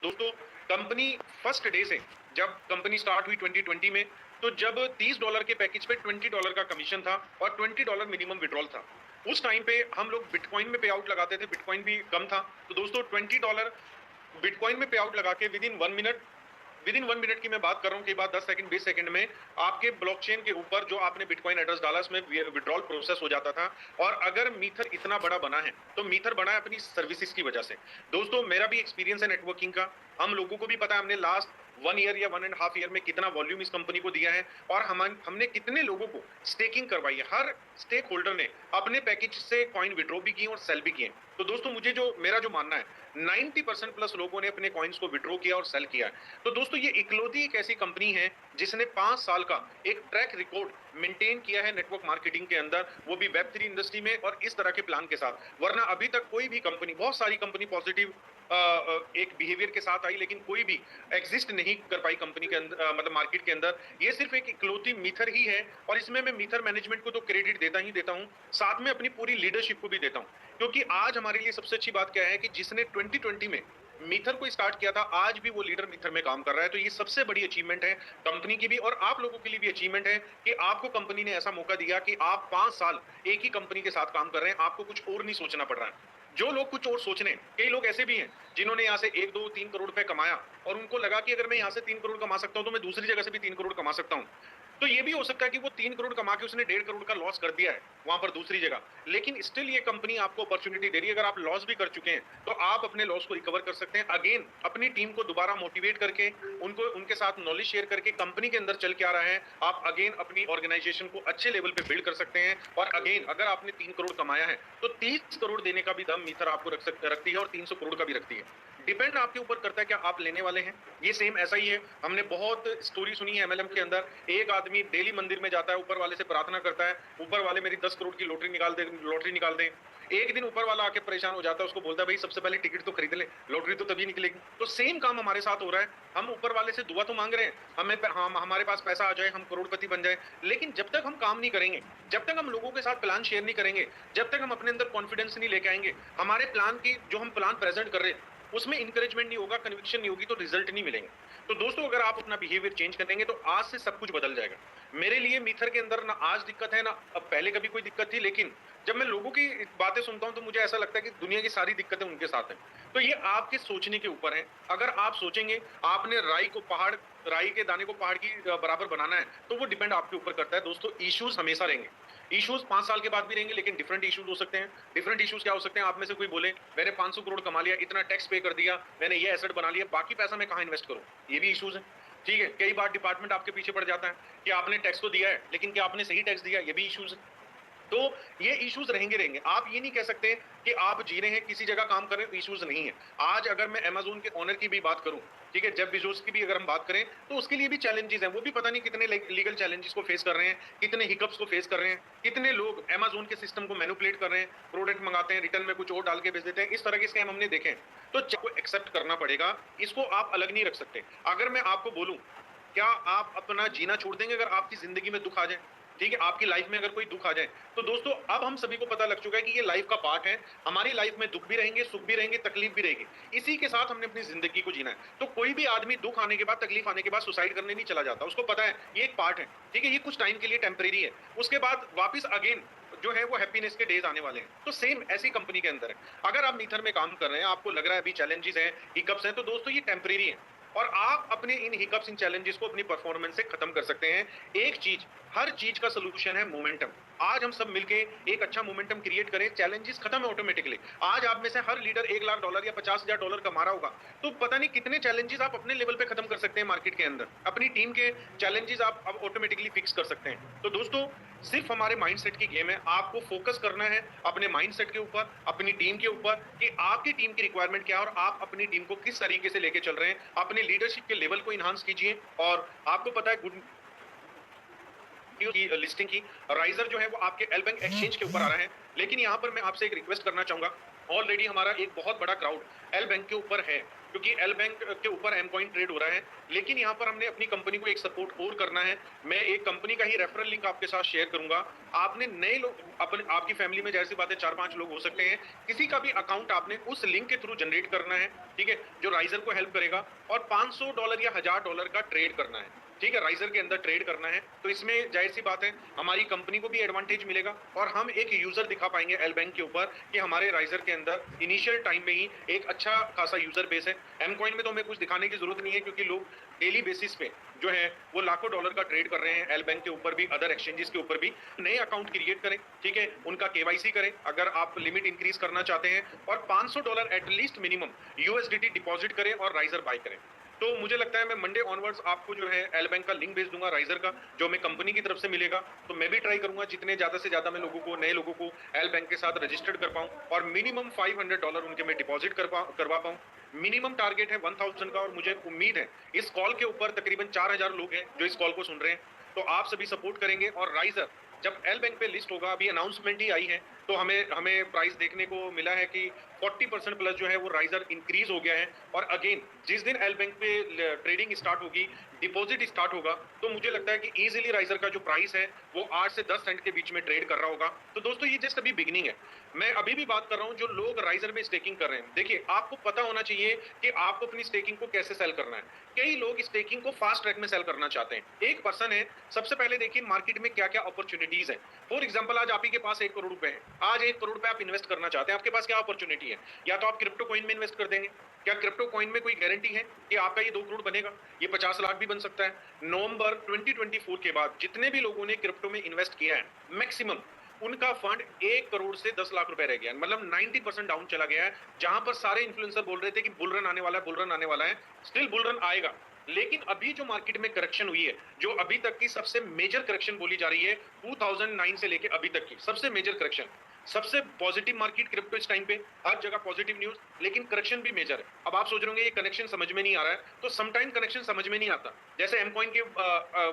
दोस्तों, company first day से जब कंपनी स्टार्ट हुई 2020 में, तो जब $30 के पैकेज पे $20 का कमीशन था और $20 मिनिमम विड्रॉल था। उस टाइम पे हम लोग बिटकॉइन में पे आउट लगाते थे, बिटकॉइन भी कम था। तो दोस्तों, $20 बिटकॉइन में पे आउट लगा के विदिन 1 मिनट की मैं बात कर रहा हूं, कई बार 10 सेकंड 20 सेकंड में आपके ब्लॉकचेन के ऊपर जो आपने बिटकॉइन एड्रेस डाला उसमें विड्रॉल प्रोसेस हो जाता था। और अगर मीथर इतना बड़ा बना है तो मीथर बना है अपनी सर्विसेज की वजह से। दोस्तों, मेरा भी एक्सपीरियंस है नेटवर्किंग का। हम लोगों को भी पता है हमने लास्ट 1 ईयर या 1.5 ईयर में कितना वॉल्यूम इस कंपनी को दिया है और हमने कितने लोगों को स्टेकिंग करवाई है। हर स्टेक होल्डर ने अपने पैकेज से कॉइन विड्रॉ भी किए और सेल भी किए। तो दोस्तों, मेरा जो मानना है, 90% प्लस लोगों ने अपने कॉइन्स को विड्रॉ किया और सेल किया है। तो दोस्तों, ये इकलौती एक ऐसी कंपनी है जिसने 5 साल का एक ट्रैक रिकॉर्ड मेंटेन किया है नेटवर्क मार्केटिंग के अंदर, वो भी वेब 3 इंडस्ट्री में और इस तरह के प्लान के साथ। वरना अभी तक कोई भी कंपनी, बहुत सारी कंपनी पॉजिटिव एक बिहेवियर के साथ आई, लेकिन कोई भी एग्जिस्ट नहीं कर पाई कंपनी के अंदर, मतलब मार्केट के अंदर। ये सिर्फ एक इकलौती मीथर ही है। और इसमें मैं मीथर मैनेजमेंट को तो क्रेडिट देता ही देता हूं, साथ में अपनी पूरी लीडरशिप को भी देता हूं। क्योंकि आज हमारे लिए सबसे अच्छी बात क्या है कि जिसने 2020 में मीथर को स्टार्ट किया था, आज भी वो लीडर मीथर में काम कर रहा है। तो ये सबसे बड़ी अचीवमेंट है कंपनी की भी, और आप लोगों के लिए भी अचीवमेंट है कि आपको कंपनी ने ऐसा मौका दिया कि आप 5 साल एक ही कंपनी के साथ काम कर रहे हैं, आपको कुछ और नहीं सोचना पड़ रहा है। जो लोग कुछ और सोच रहे हैं, कई लोग ऐसे भी हैं जिन्होंने यहाँ से 1 2 3 करोड़ रुपए कमाया और उनको लगा कि अगर मैं यहाँ से 3 करोड़ कमा सकता हूं तो मैं दूसरी जगह से भी 3 करोड़ कमा सकता हूं। तो ये भी हो सकता है कि वो 3 करोड़ कमा के उसने 1.5 करोड़ का लॉस कर दिया है वहां पर दूसरी जगह, लेकिन स्टिल ये कंपनी आपको अपॉर्चुनिटी दे रही है। अगर आप लॉस भी कर चुके हैं तो आप अपने लॉस को रिकवर कर सकते हैं। अगेन अपनी टीम को दोबारा मोटिवेट करके, उनको उनके साथ नॉलेज शेयर करके, कंपनी के अंदर चल के आ रहा है, आप अगेन अपनी ऑर्गेनाइजेशन को अच्छे लेवल पे बिल्ड कर सकते हैं। और अगेन अगर आपने 3 करोड़ कमाया है तो 30 करोड़ देने का भी दम मीथर आपको रखती है और 300 करोड़ का भी रखती है। डिपेंड आपके ऊपर करता है क्या आप लेने वाले हैं। ये सेम ऐसा ही है, हमने बहुत स्टोरी सुनी है एमएलएम के अंदर। एक आदमी डेली मंदिर में जाता है, ऊपर वाले से प्रार्थना करता है, ऊपर वाले मेरी 10 करोड़ की लॉटरी निकाल दे। एक दिन ऊपर वाला आके परेशान हो जाता है, उसको बोलता है भाई सबसे पहले टिकट तो खरीद ले, लॉटरी तो तभी निकलेगी। तो सेम काम हमारे साथ हो रहा है। हम ऊपर वाले से दुआ तो मांग रहे हैं, हमारे पास पैसा आ जाए, हम करोड़पति बन जाए, लेकिन जब तक हम काम नहीं करेंगे, जब तक हम लोगों के साथ प्लान शेयर नहीं करेंगे, जब तक हम अपने अंदर कॉन्फिडेंस नहीं लेके आएंगे, हमारे प्लान की जो हम प्लान प्रेजेंट कर रहे हैं उसमें इंकरेजमेंट नहीं होगा, कन्विक्शन नहीं होगी, तो रिजल्ट नहीं मिलेंगे। तो दोस्तों, अगर आप अपना बिहेवियर चेंज करेंगे तो आज से सब कुछ बदल जाएगा। मेरे लिए मीथर के अंदर ना आज दिक्कत है ना अब पहले कभी कोई दिक्कत थी, लेकिन जब मैं लोगों की बातें सुनता हूं तो मुझे ऐसा लगता है कि दुनिया की सारी दिक्कतें उनके साथ हैं। तो ये आपके सोचने के ऊपर है। अगर आप सोचेंगे आपने राई के दाने को पहाड़ की बराबर बनाना है, तो वो डिपेंड आपके ऊपर करता है। दोस्तों, इश्यूज हमेशा रहेंगे, इश्यूज 5 साल के बाद भी रहेंगे, लेकिन डिफरेंट इश्यूज हो सकते हैं। डिफरेंट इश्यूज क्या हो सकते हैं? आप में से कोई बोले मैंने 500 करोड़ कमा लिया, इतना टैक्स पे कर दिया, मैंने ये एसेट बना लिया, बाकी पैसा मैं कहां इन्वेस्ट करूं? ये भी इश्यूज है। ठीक है, कई बार डिपार्टमेंट आपके पीछे पड़ जाता है कि आपने टैक्स तो दिया है, लेकिन क्या आपने सही टैक्स दिया? ये भी इश्यूज है। तो ये इश्यूज रहेंगे। आप ये नहीं कह सकते कि आप जी रहे हैं किसी जगह काम कर रहे हैं तो इश्यूज नहीं है। आज अगर मैं अमेज़न के ओनर की भी बात करूं, ठीक है, जेफ बेजोस की भी अगर हम बात करें, तो उसके लिए भी चैलेंजेस हैं। वो भी पता नहीं कितने लीगल चैलेंजेस को फेस कर रहे हैं, कितने हिकअप्स को फेस कर रहे हैं, कितने लोग अमेज़न के सिस्टम को मैनिपुलेट कर रहे हैं, प्रोडक्ट मंगाते हैं, रिटर्न में कुछ और डाल के भेज देते हैं। इस तरह के स्कैम हमने देखे हैं। तो को एक्सेप्ट करना पड़ेगा, इसको आप अलग नहीं रख सकते। अगर मैं आपको बोलूं, क्या आप अपना जीना छोड़ देंगे अगर आपकी जिंदगी में दुख आ जाए? ठीक है, आपकी लाइफ में अगर कोई दुख आ जाए, तो दोस्तों अब हम सभी को पता लग चुका है कि ये लाइफ का पार्ट है। हमारी लाइफ में दुख भी रहेंगे, सुख भी रहेंगे, तकलीफ भी रहेगी। इसी के साथ हमने अपनी जिंदगी को जीना है। तो कोई भी आदमी दुख आने के बाद, तकलीफ आने के बाद सुसाइड करने नहीं चला जाता। उसको पता है ये एक पार्ट है, ठीक है, ये कुछ टाइम के लिए टेम्परेरी है, उसके बाद वापिस अगेन जो है वो हैप्पीनेस के डेज आने वाले हैं। तो सेम ऐसी कंपनी के अंदर है। अगर आप मीथर में काम कर रहे हैं, आपको लग रहा है अभी चैलेंजेस हैं, हिकअप्स हैं, तो दोस्तों ये टेम्परेरी है। और आप अपने इन हिकअप्स, इन चैलेंजेस को अपनी परफॉर्मेंस से खत्म कर सकते हैं। एक चीज, हर चीज का सोल्यूशन है मोमेंटम। आज हम सब मिलके एक अच्छा मोमेंटम क्रिएट करें, चैलेंजेस खत्म है ऑटोमेटिकली। आज आप में से हर लीडर $1 लाख या $50,000 कमा रहा होगा, तो पता नहीं कितने चैलेंजेस आप अपने लेवल पे खत्म कर सकते हैं मार्केट के अंदर। अपनी टीम के चैलेंजेस आप अब ऑटोमेटिकली फिक्स कर सकते हैं। तो दोस्तों, सिर्फ हमारे माइंडसेट की गेम है। आपको फोकस करना है अपने माइंडसेट के ऊपर, अपनी टीम के ऊपर, कि आपकी टीम की रिक्वायरमेंट क्या है और आप अपनी टीम को किस तरीके से लेके चल रहे हैं। अपने लीडरशिप के लेवल को इनहांस कीजिए। और आपको पता है गुड की लिस्टिंग की राइजर जो है वो आपके एल बैंक एक्सचेंज के ऊपर आ रहा है। लेकिन यहां पर मैं आपसे एक रिक्वेस्ट करना चाहूंगा ऑलरेडी हमारा एक बहुत बड़ा क्राउड एल बैंक के ऊपर है, क्योंकि एल बैंक के ऊपर एम कॉइन ट्रेड हो रहा है। लेकिन यहाँ पर हमने अपनी कंपनी को एक सपोर्ट और करना है। मैं एक कंपनी का ही रेफरल लिंक आपके साथ शेयर करूंगा। आपने नए लोग अपने आपकी फैमिली में जैसी बात है 4-5 लोग हो सकते हैं, किसी का भी अकाउंट आपने उस लिंक के थ्रू जनरेट करना है, ठीक है, जो राइजर को हेल्प करेगा, और $500 या $1000 का ट्रेड करना है, ठीक है, राइजर के अंदर ट्रेड करना है। तो इसमें जाहिर सी बात है हमारी कंपनी को भी एडवांटेज मिलेगा, और हम एक यूजर दिखा पाएंगे एल बैंक के ऊपर कि हमारे राइजर के अंदर इनिशियल टाइम में ही एक अच्छा खासा यूजर बेस है। एम कॉइन में तो हमें कुछ दिखाने की जरूरत नहीं है, क्योंकि लोग डेली बेसिस पे जो है वो लाखों डॉलर का ट्रेड कर रहे हैं एल बैंक के ऊपर भी, अदर एक्सचेंजेस के ऊपर भी। नए अकाउंट क्रिएट करें, ठीक है, उनका केवाईसी करें अगर आप लिमिट इंक्रीज करना चाहते हैं, और $500 एटलीस्ट मिनिमम यूएसडीटी डिपॉजिट करें और राइजर बाय करें। तो मुझे लगता है मैं मंडे ऑनवर्ड्स आपको जो है एल बैंक का लिंक भेज दूंगा राइजर का, जो हमें कंपनी की तरफ से मिलेगा। तो मैं भी ट्राई करूंगा जितने ज्यादा से ज्यादा मैं लोगों को, नए लोगों को एल बैंक के साथ रजिस्टर्ड कर पाऊं, और मिनिमम $500 उनके मैं डिपॉजिट करवा पाऊं। मिनिमम टारगेट है 1000 का, और मुझे उम्मीद है इस कॉल के ऊपर तकरीबन 4000 लोग हैं जो इस कॉल को सुन रहे हैं। तो आप सभी सपोर्ट करेंगे, और राइजर जब एल बैंक पे लिस्ट होगा, अभी अनाउंसमेंट ही आई है, तो हमें हमें प्राइस देखने को मिला है कि 40% प्लस जो है वो राइजर इंक्रीज हो गया है। और अगेन जिस दिन एल बैंक पे ट्रेडिंग स्टार्ट होगी, डिपॉजिट स्टार्ट होगा, तो मुझे लगता है कि इजीली राइजर का जो प्राइस है वो 8 से 10 सेंट के बीच में ट्रेड कर रहा होगा। तो दोस्तों ये जस्ट अभी बिगनिंग है। मैं अभी भी बात कर रहा हूं जो लोग राइजर में स्टेकिंग कर रहे हैं। देखिए, आपको पता होना चाहिए कि आपको अपनी स्टेकिंग को कैसे सेल करना है। कई लोग स्टेकिंग को फास्ट ट्रैक में सेल करना चाहते हैं। एक पर्सन है, सबसे पहले देखिए मार्केट में क्या क्या अपॉर्चुनिटीज है। फॉर एग्जांपल आज आप ही के पास 1 करोड़ रुपए है, आज 1 करोड़ रुपए आप इन्वेस्ट करना चाहते हैं, आपके पास क्या अपॉर्चुनिटी है? या तो आप क्रिप्टो कॉइन में इन्वेस्ट कर देंगे। क्या क्रिप्टो कॉइन में कोई गारंटी है कि आपका ये 2 करोड़ बनेगा? ये 50 लाख भी बन सकता है। नवंबर 2024 के बाद जितने भी लोगों ने क्रिप्टो में इन्वेस्ट किया है, मैक्सिमम उनका फंड 1 करोड़ से 10 लाख रुपए रह गया है। मतलब 90% डाउन चला गया है। जहां पर सारे इन्फ्लुएंसर बोल रहे थे कि बुल रन आने वाला है, बुल रन आने वाला है, स्टिल बुल रन आएगा। लेकिन अभी जो मार्केट में करेक्शन हुई है, जो अभी तक की सबसे मेजर करेक्शन बोली जा रही है, 2009 से लेके अभी तक की सबसे मेजर करेक्शन, सबसे पॉजिटिव मार्केट क्रिप्टो इस टाइम पे, हर जगह पॉजिटिव न्यूज, लेकिन करेक्शन भी मेजर है। अब आप सोच रहे होंगे ये कनेक्शन समझ में नहीं आ रहा है, तो समटाइम कनेक्शन समझ में नहीं आता। जैसे एम कॉइन के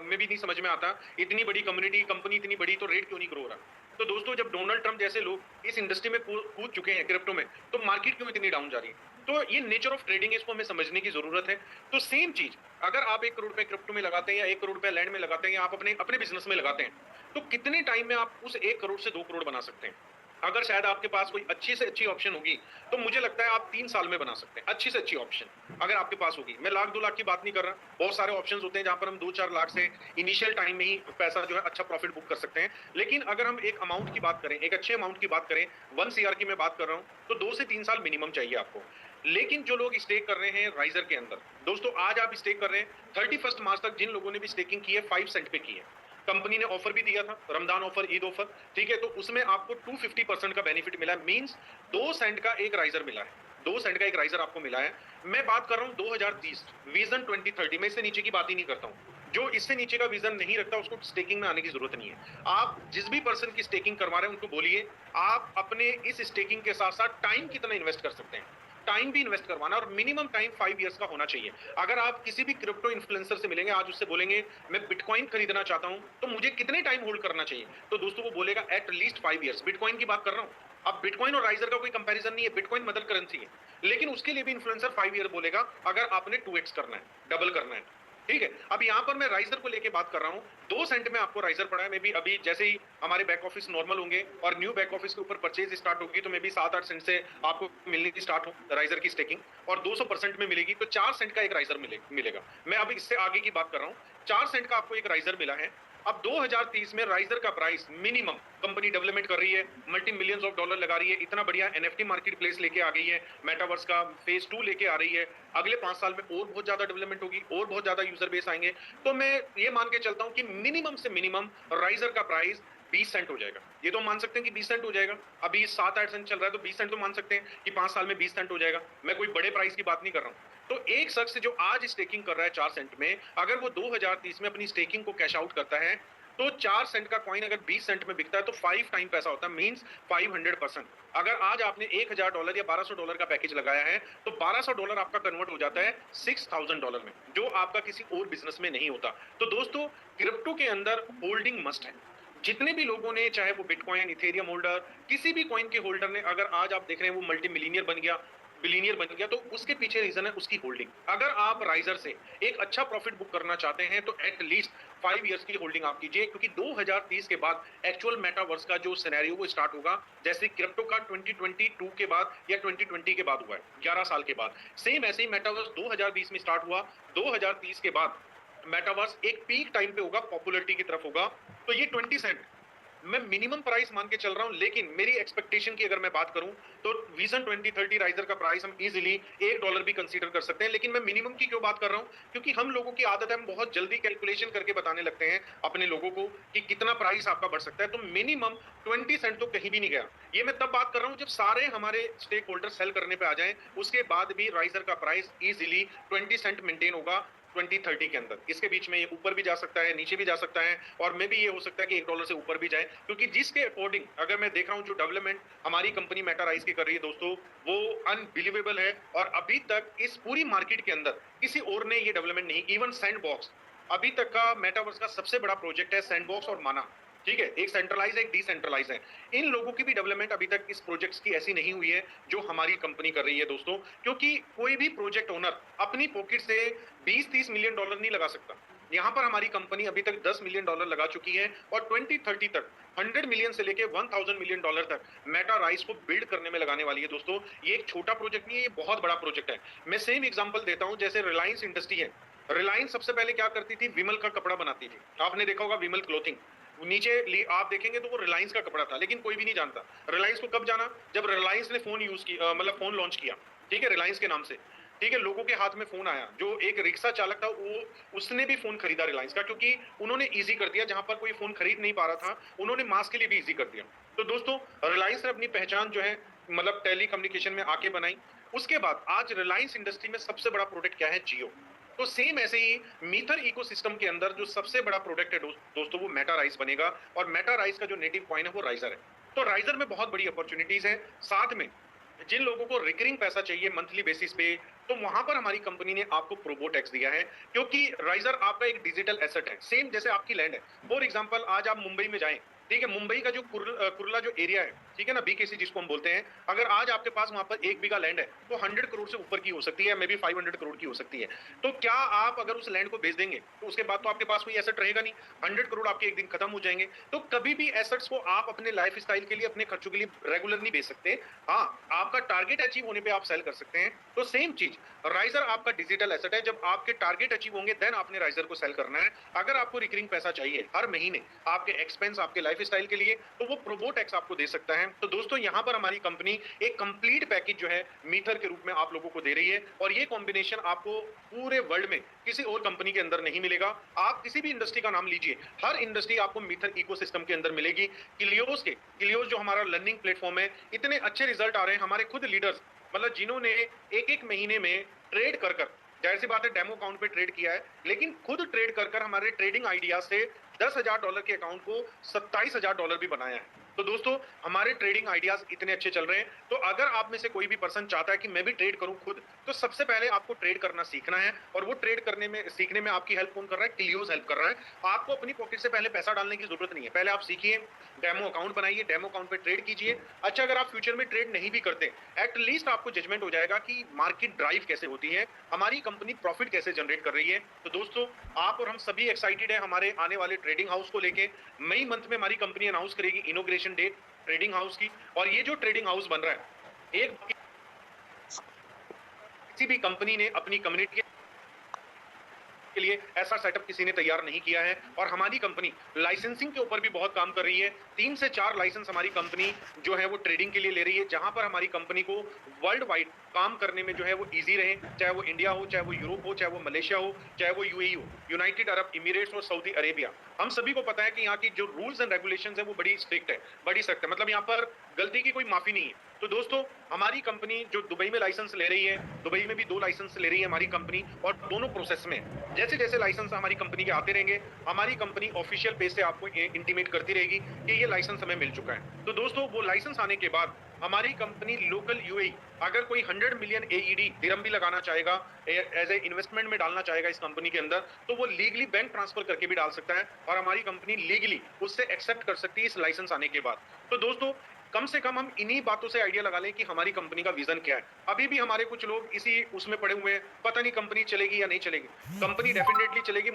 में भी नहीं समझ में आता, इतनी बड़ी कम्युनिटी, कंपनी इतनी बड़ी, तो रेट क्यों नहीं ग्रो हो रहा? तो दोस्तों जब डोनाल्ड ट्रंप जैसे लोग इस इंडस्ट्री में कूद चुके हैं क्रिप्टो में, तो मार्केट क्यों इतनी डाउन जा रही है? तो ये नेचर ऑफ ट्रेडिंग है, इसको हमें समझने की जरूरत है। तो सेम चीज अगर आप 1 करोड़ रुपए क्रिप्टो में लगाते हैं, या 1 करोड़ रुपए लैंड में लगाते हैं, या आप अपने अपने बिजनेस में लगाते हैं, तो कितने टाइम में आप उस 1 करोड़ से 2 करोड़ बना सकते हैं? अगर शायद आपके पास कोई अच्छी से अच्छी ऑप्शन होगी, तो मुझे लगता है आप 3 साल में बना सकते हैं। अच्छी से अच्छी ऑप्शन अगर आपके पास होगी, मैं लाख 2 लाख की बात नहीं कर रहा। बहुत सारे ऑप्शंस होते हैं जहां पर हम 2-4 लाख से इनिशियल टाइम में ही पैसा जो है अच्छा प्रॉफिट बुक कर सकते हैं। लेकिन अगर हम एक अमाउंट की बात करें, एक अच्छे अमाउंट की बात करें, 1 सीआर की मैं बात कर रहा हूं, तो 2 से 3 साल मिनिमम चाहिए आपको। लेकिन जो लोग स्टेक कर रहे हैं राइजर के अंदर, दोस्तों आज आप स्टेक कर रहे हैं, 31 मार्च तक जिन लोगों ने भी स्टेकिंग की है 5 सेंट पे की है। कंपनी ने ऑफर भी दिया था, रमजान ऑफर, ईद ऑफर, ठीक है, तो उसमें आपको 250% का बेनिफिट मिला है। मींस 2 सेंट का एक राइजर मिला है, 2 सेंट का एक राइजर आपको मिला है। मैं बात कर रहा हूं 2030 विजन 2030, मैं इससे नीचे की बात ही नहीं करता हूं। जो इससे नीचे का विजन नहीं रखता उसको स्टेकिंग में आने की जरूरत नहीं है। आप जिस भी पर्सन की स्टेकिंग करवा रहे हैं उनको बोलिए आप अपने इस स्टेकिंग के साथ साथ टाइम कितना इन्वेस्ट कर सकते हैं। टाइम भी इन्वेस्ट करवाना, और मिनिमम टाइम 5 इयर्स का होना चाहिए। अगर आप किसी भी क्रिप्टो इन्फ्लुएंसर से मिलेंगे, आज उससे बोलेंगे मैं बिटकॉइन खरीदना चाहता हूं, तो मुझे कितने टाइम होल्ड करना चाहिए, तो दोस्तों वो बोलेगा एट लीस्ट 5 इयर्स। बिटकॉइन की बात कर रहा हूं। अब बिटकॉइन और राइजर का कोई कंपैरिजन नहीं है, बिटकॉइन मदर करेंसी है, लेकिन उसके लिए भी इन्फ्लुएंसर 5 ईयर बोलेगा अगर आपने 2x करना है, डबल करना है, ठीक है। अब यहां पर मैं राइजर को लेके बात कर रहा हूं, 2 सेंट में आपको राइजर पड़ा है। मे भी अभी जैसे ही हमारे बैक ऑफिस नॉर्मल होंगे और न्यू बैक ऑफिस के ऊपर परचेज स्टार्ट होगी, तो मे भी 7-8 सेंट से आपको मिलने की स्टार्ट हो राइजर की स्टेकिंग, और 200% में मिलेगी तो 4 सेंट का एक राइजर मिलेगा। मैं अभी इससे आगे की बात कर रहा हूं, 4 सेंट का आपको एक राइजर मिला है। अब 2030 में राइजर का प्राइस मिनिमम, कंपनी डेवलपमेंट कर रही है, मल्टी मिलियंस ऑफ डॉलर लगा रही है, इतना बढ़िया एनएफटी मार्केट प्लेस लेके आ गई है, मेटावर्स का फेज 2 लेके आ रही है, अगले 5 साल में और बहुत ज्यादा डेवलपमेंट होगी, और बहुत ज्यादा यूजर बेस आएंगे। तो मैं ये मान के चलता हूं कि मिनिमम से मिनिमम राइजर का प्राइस 20 सेंट हो जाएगा। ये तो मान सकते हैं कि 20 सेंट हो जाएगा। अभी 7-8 सेंट चल रहा है, तो 20 सेंट तो मान सकते हैं कि 5 साल में 20 सेंट हो जाएगा। मैं कोई बड़े प्राइस की बात नहीं कर रहा हूं। तो एक शख्स जो आज स्टेकिंग कर रहा है 4 सेंट में, अगर वो 2030 में अपनी स्टेकिंग को कैश आउट करता है, तो 4 सेंट का कॉइन अगर 20 सेंट में बिकता है तो 5 टाइम पैसा होता है, मींस 500%। अगर आज आपने $1000 या $1200 का पैकेज लगाया है, तो $1200 आपका कन्वर्ट हो जाता है $6000 में, जो आपका किसी और बिजनेस में नहीं होता। तो दोस्तों क्रिप्टो के अंदर होल्डिंग मस्ट है। जितने भी लोगों ने, चाहे वो बिटकॉइन, इथेरियम होल्डर, किसी भी कॉइन के होल्डर ने, अगर आज आप देख रहे हैं वो मल्टी मिलियनियर बन गया, बिलियनियर बन गया, तो उसके पीछे रीजन है उसकी होल्डिंग। अगर आप राइजर से एक अच्छा प्रॉफिट बुक करना चाहते हैं तो एट लीस्ट 5 इयर्स की होल्डिंग आप कीजिए, क्योंकि 2030 के बाद एक्चुअल मेटावर्स का जो सिनेरियो वो स्टार्ट होगा, जैसे क्रिप्टो का 2022 के बाद या 2020 के बाद हुआ है, 11 साल के बाद, सेम ऐसे ही मेटावर्स 2020 में स्टार्ट हुआ। 2030 के बाद मेटावर्स एक पीक टाइम पे होगा, पॉपुलरिटी की तरफ होगा। तो ये 20 सेंट मैं मिनिमम प्राइस मान के चल रहा हूं, लेकिन मेरी एक्सपेक्टेशन की अगर मैं बात करूं तो विजन 2030 राइजर का प्राइस हम इजीली $1 भी कंसीडर कर सकते हैं। लेकिन मैं मिनिमम की क्यों बात कर रहा हूं, क्योंकि हम लोगों की आदत है, हम बहुत जल्दी कैलकुलेशन करके बताने लगते हैं अपने लोगों को कि कितना प्राइस आपका बढ़ सकता है। तो मिनिमम 20 सेंट तो कहीं भी नहीं गया। ये मैं तब बात कर रहा हूं जब सारे हमारे स्टेक होल्डर सेल करने पे आ जाएं, उसके बाद भी राइजर का प्राइस इजीली 20 सेंट मेंटेन होगा 2030 के अंदर। इसके बीच में ये ऊपर भी जा सकता है, नीचे भी जा सकता है, और मे भी ये हो सकता है कि $1 से ऊपर भी जाए, क्योंकि जिसके अकॉर्डिंग अगर मैं देख रहा हूं जो डेवलपमेंट हमारी कंपनी मेटाराइज की कर रही है दोस्तों, वो अनबिलीवेबल है। और अभी तक इस पूरी मार्केट के अंदर किसी और ने ये डेवलपमेंट नहीं, इवन सैंडबॉक्स अभी तक का मेटावर्स का सबसे बड़ा प्रोजेक्ट है, सैंडबॉक्स और माना। ठीक है, एक सेंट्रलाइज है, एक डिसेंट्रलाइज है। इन लोगों की भी डेवलपमेंट अभी तक इस प्रोजेक्ट्स की ऐसी नहीं हुई है जो हमारी कंपनी कर रही है दोस्तों, क्योंकि कोई भी प्रोजेक्ट ओनर अपनी पॉकेट से 20-30 मिलियन डॉलर नहीं लगा सकता। यहाँ पर हमारी कंपनी अभी तक $10 मिलियन लगा चुकी है, और 2030 तक 100 मिलियन से लेके 1000 मिलियन डॉलर तक मेटा राइस को बिल्ड करने में लगाने वाली है दोस्तों। ये एक छोटा प्रोजेक्ट नहीं है, ये बहुत बड़ा प्रोजेक्ट है। मैं सेम एग्जांपल देता हूं, जैसे रिलायंस इंडस्ट्री है। रिलायंस सबसे पहले क्या करती थी, विमल का कपड़ा बनाती थी, आपने देखा होगा विमल क्लोथिंग। नीचे आप देखेंगे तो वो रिलायंस का कपड़ा था, लेकिन कोई भी नहीं जानता। रिलायंस को कब जाना, जब रिलायंस ने फोन यूज किया, मतलब फोन लॉन्च किया, ठीक है, रिलायंस के नाम से। ठीक है, लोगों के हाथ में फोन आया, जो एक रिक्शा चालक था वो, उसने भी फोन खरीदा रिलायंस का, क्योंकि उन्होंने इजी कर दिया, जहां पर कोई फोन खरीद नहीं पा रहा था उन्होंने मास के लिए भी इजी कर दिया। तो दोस्तों, रिलायंस ने अपनी पहचान जो है मतलब टेली कम्युनिकेशन में आके बनाई। उसके बाद आज रिलायंस इंडस्ट्री में सबसे बड़ा प्रोडक्ट क्या है, जियो। तो सेम ऐसे ही मीथर इकोसिस्टम के अंदर जो सबसे बड़ा प्रोडक्ट है दोस्तों, वो मेटा राइस बनेगा, और मेटा राइस का जो नेटिव कॉइन है वो राइजर है। तो राइजर में बहुत बड़ी अपॉर्चुनिटीज है। साथ में जिन लोगों को रिकरिंग पैसा चाहिए मंथली बेसिस पे, तो वहां पर हमारी कंपनी ने आपको प्रोबो टैक्स दिया है, क्योंकि राइजर आपका एक डिजिटल एसेट है, सेम जैसे आपकी लैंड है। फॉर एग्जांपल आज आप मुंबई में जाएं, ठीक है, मुंबई का जो कुर्ला जो एरिया है, ठीक है ना, बीकेसी जिसको हम बोलते हैं, अगर आज आपके पास वहां पर 1 बीघा लैंड है तो 100 करोड़ से ऊपर की हो सकती है, मे बी 500 करोड़ की हो सकती है। तो क्या आप अगर उस लैंड को बेच देंगे तो उसके बाद तो आपके पास कोई एसेट रहेगा नहीं, 100 करोड़ आपके एक दिन खत्म हो जाएंगे। तो कभी भी एसेट्स को आप अपने लाइफ स्टाइल के लिए, अपने खर्चों के लिए रेगुलर नहीं बेच सकते। हाँ, आपका टारगेट अचीव होने पे आप सेल कर सकते हैं। तो सेम चीज, राइजर आपका डिजिटल एसेट है, जब आपके टारगेट अचीव होंगे देन आपने राइजर को सेल करना है। अगर आपको रिकरिंग पैसा चाहिए हर महीने आपके एक्सपेंस, आपके लाइफ स्टाइल के लिए, तो वो प्रोबो टैक्स आपको दे सकता है। तो दोस्तों, यहाँ पर हमारी कंपनी एक कंप्लीट पैकेज जो है मीथर के रूप में आप लोगों को दे रही है, और ये कॉम्बिनेशन आपको पूरे वर्ल्ड में किसी और कंपनी के अंदर नहीं मिलेगा। आप किसी भी इंडस्ट्री का नाम लीजिए, हर इंडस्ट्री आपको मीथर इकोसिस्टम के अंदर मिलेगी। किलियोस जो हमारा लर्निंग प्लेटफॉर्म है, इतने अच्छे रिजल्ट आ रहे हैं, हमारे खुद लीडर्स मतलब जिन्होंने एक एक महीने में ट्रेड कर कर, जाहिर सी बात है डेमो अकाउंट पे ट्रेड किया है, लेकिन खुद ट्रेड कर कर हमारे ट्रेडिंग आइडिया से $10,000 के अकाउंट को $27,000 भी बनाया है। तो दोस्तों, हमारे ट्रेडिंग आइडियाज इतने अच्छे चल रहे हैं। तो अगर आप में से कोई भी पर्सन चाहता है कि मैं भी ट्रेड करूं खुद, तो सबसे पहले आपको ट्रेड करना सीखना है, और वो ट्रेड करने में, सीखने में आपकी हेल्प कौन कर रहा है, क्लियोस हेल्प कर रहा है। आपको अपनी पॉकेट से पहले पैसा डालने की जरूरत नहीं है, पहले आप सीखिए, डेमो अकाउंट बनाइए, डेमो अकाउंट पे ट्रेड कीजिए। अच्छा, अगर आप फ्यूचर में ट्रेड नहीं भी करते, एटलीस्ट आपको जजमेंट हो जाएगा कि मार्केट ड्राइव कैसे होती है, हमारी कंपनी प्रॉफिट कैसे जनरेट कर रही है। तो दोस्तों, आप और हम सभी एक्साइटेड है हमारे आने वाले ट्रेडिंग हाउस को लेके। मई मंथ में हमारी कंपनी अनाउंस करेगी इनॉग्रेशन डेट ट्रेडिंग हाउस की। और ये जो ट्रेडिंग हाउस बन रहा है, एक किसी भी कंपनी ने अपनी कम्युनिटी के लिए ऐसा सेटअप किसी ने तैयार नहीं किया है। और हमारी कंपनी लाइसेंसिंग के ऊपर भी बहुत काम कर रही है। 3 से 4 लाइसेंस हमारी कंपनी जो है वो ट्रेडिंग के लिए ले रही है, जहां पर हमारी कंपनी को वर्ल्ड वाइड काम करने में जो है वो इजी रहे, चाहे वो इंडिया हो, चाहे वो यूरोप हो, चाहे वो मलेशिया हो, चाहे वो यूएई हो, यूनाइटेड अरब इमिरेट्स और सऊदी अरेबिया। हम सभी को पता है कि यहाँ की जो रूल्स एंड रेगुलेशंस है वो बड़ी स्ट्रिक्ट है, बड़ी सख्त है, मतलब यहाँ पर गलती की कोई माफी नहीं है। तो दोस्तों, हमारी कंपनी जो दुबई में लाइसेंस ले रही है, दुबई में भी 2 लाइसेंस ले रही है हमारी कंपनी, और दोनों प्रोसेस में जैसे जैसे लाइसेंस हमारी कंपनी के आते रहेंगे, हमारी कंपनी ऑफिशियल पेज से आपको इंटीमेट करती रहेगी कि ये लाइसेंस हमें मिल चुका है। तो दोस्तों, वो लाइसेंस आने के बाद हमारी कंपनी लोकल यूएई अगर कोई 100 मिलियन एईडी दिरहम भी लगाना चाहेगा, एज ए इन्वेस्टमेंट में डालना चाहेगा इस कंपनी के अंदर, तो वो लीगली बैंक ट्रांसफर करके भी डाल सकता है और हमारी कंपनी लीगली उससे एक्सेप्ट कर सकती है इस लाइसेंस आने के बाद। तो दोस्तों, कम से कम हम इन्हीं बातों से आइडिया लगा लें कि हमारी कंपनी का विजन क्या है। अभी भी हमारे कुछ लोग इसी उसमें पड़े हुए हैं, पता नहीं कंपनी चलेगी या नहीं चलेगी। कंपनी डेफिनेटली चलेगी।